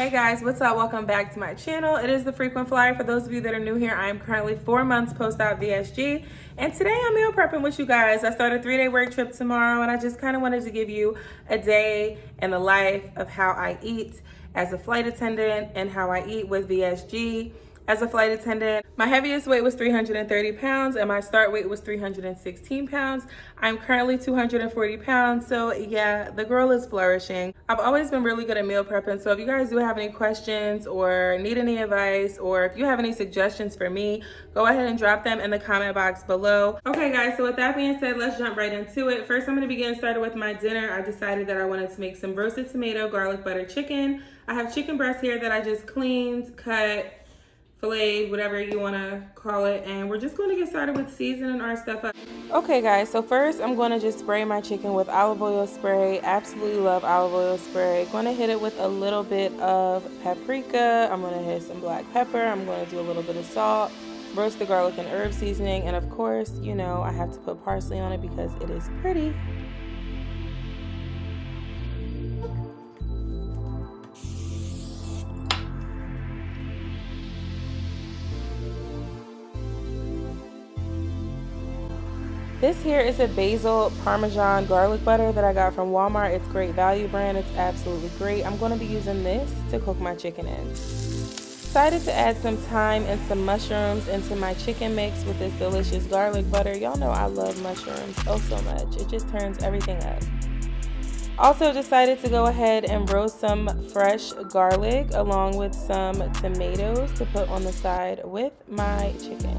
Hey guys, what's up? Welcome back to my channel. It is the Frequent Flyer. For those of you that are new here, I am currently 4 months post-op VSG, and today I'm meal prepping with you guys. I start a 3-day work trip tomorrow, and I just kind of wanted to give you a day in the life of how I eat as a flight attendant and how I eat with VSG as a flight attendant. My heaviest weight was 330 pounds and my start weight was 316 pounds. I'm currently 240 pounds, so yeah, the girl is flourishing. I've always been really good at meal prepping, so if you guys do have any questions or need any advice, or if you have any suggestions for me, go ahead and drop them in the comment box below. Okay guys, so with that being said, let's jump right into it. First, I'm gonna begin started with my dinner. I decided that I wanted to make some roasted tomato, garlic butter chicken. I have chicken breast here that I just cleaned, cut, filleted, whatever you want to call it, and we're just going to get started with seasoning our stuff up. Okay guys, so first I'm going to just spray my chicken with olive oil spray. Absolutely love olive oil spray. Going to hit it with a little bit of paprika. I'm going to hit some black pepper. I'm going to do a little bit of salt, roast the garlic and herb seasoning, and of course, you know, I have to put parsley on it because it is pretty. This here is a basil parmesan garlic butter that I got from Walmart. It's great value brand. It's absolutely great. I'm going to be using this to cook my chicken in. Decided to add some thyme and some mushrooms into my chicken mix with this delicious garlic butter. Y'all know I love mushrooms oh so much. It just turns everything up. Also decided to go ahead and roast some fresh garlic along with some tomatoes to put on the side with my chicken.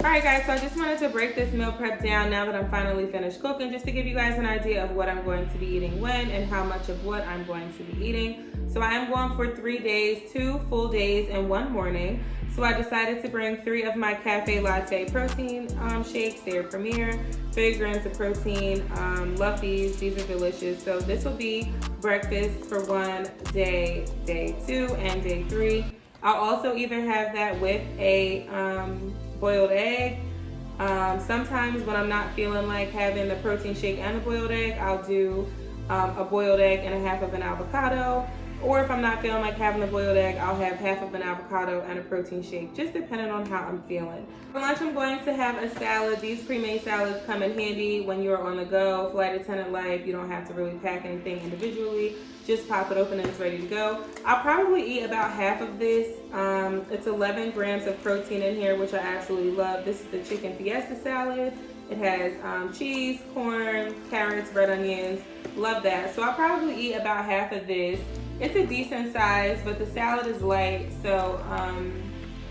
Alright guys, so I just wanted to break this meal prep down now that I'm finally finished cooking, just to give you guys an idea of what I'm going to be eating when and how much of what I'm going to be eating. So I am going for 3 days, 2 full days and 1 morning. So I decided to bring 3 of my cafe latte protein shakes. They're Premier, 30 grams of protein. Love these are delicious. So this will be breakfast for one day, day 2 and day 3. I'll also either have that with a boiled egg. Sometimes when I'm not feeling like having the protein shake and a boiled egg, I'll do a boiled egg and a half of an avocado. Or if I'm not feeling like having a boiled egg, I'll have half of an avocado and a protein shake, just depending on how I'm feeling. For lunch, I'm going to have a salad. These pre-made salads come in handy when you're on the go, flight attendant life. You don't have to really pack anything individually. Just pop it open and it's ready to go. I'll probably eat about half of this. It's 11 grams of protein in here, which I absolutely love. This is the chicken fiesta salad. It has cheese, corn, carrots, red onions. Love that. So I'll probably eat about half of this. It's a decent size, but the salad is light, so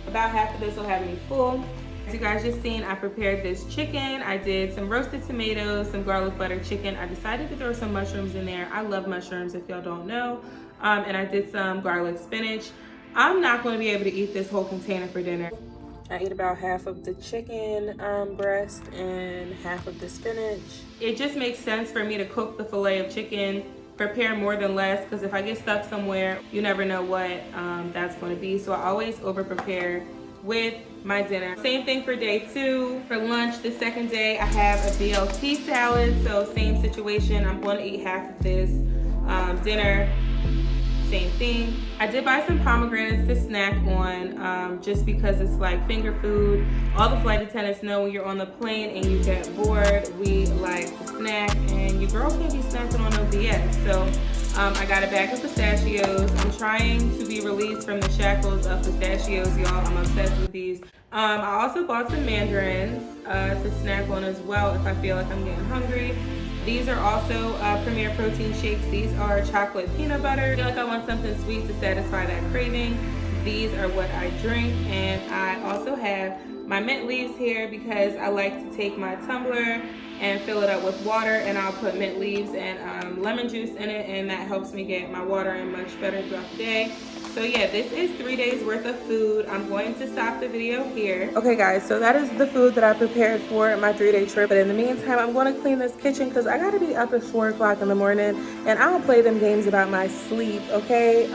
about half of this will have me full. As you guys just seen, I prepared this chicken. I did some roasted tomatoes, some garlic butter chicken. I decided to throw some mushrooms in there. I love mushrooms, if y'all don't know. And I did some garlic spinach. I'm not going to be able to eat this whole container for dinner. I ate about half of the chicken breast and half of the spinach. It just makes sense for me to cook the fillet of chicken, prepare more than less, because if I get stuck somewhere, you never know what that's going to be. So I always over prepare with my dinner. Same thing for day 2. For lunch, the second day, I have a BLT salad. So same situation, I'm going to eat half of this. Dinner, same thing. I did buy some pomegranates to snack on just because it's like finger food. All the flight attendants know when you're on the plane and you get bored, we like to snack, and your girl can't be snacking on no BS. So I got a bag of pistachios. I'm trying to be released from the shackles of pistachios, y'all. I'm obsessed with these. I also bought some mandarins to snack on as well if I feel like I'm getting hungry. These are also Premier Protein Shakes. These are chocolate peanut butter. I feel like I want something sweet to satisfy that craving. These are what I drink, and I also have my mint leaves here because I like to take my tumbler and fill it up with water, and I'll put mint leaves and lemon juice in it, and that helps me get my water in much better throughout the day. So yeah, this is 3 days worth of food. I'm going to stop the video here. Okay guys, so that is the food that I prepared for my 3-day trip. But in the meantime, I'm going to clean this kitchen because I got to be up at 4 o'clock in the morning, and I don't play them games about my sleep, okay?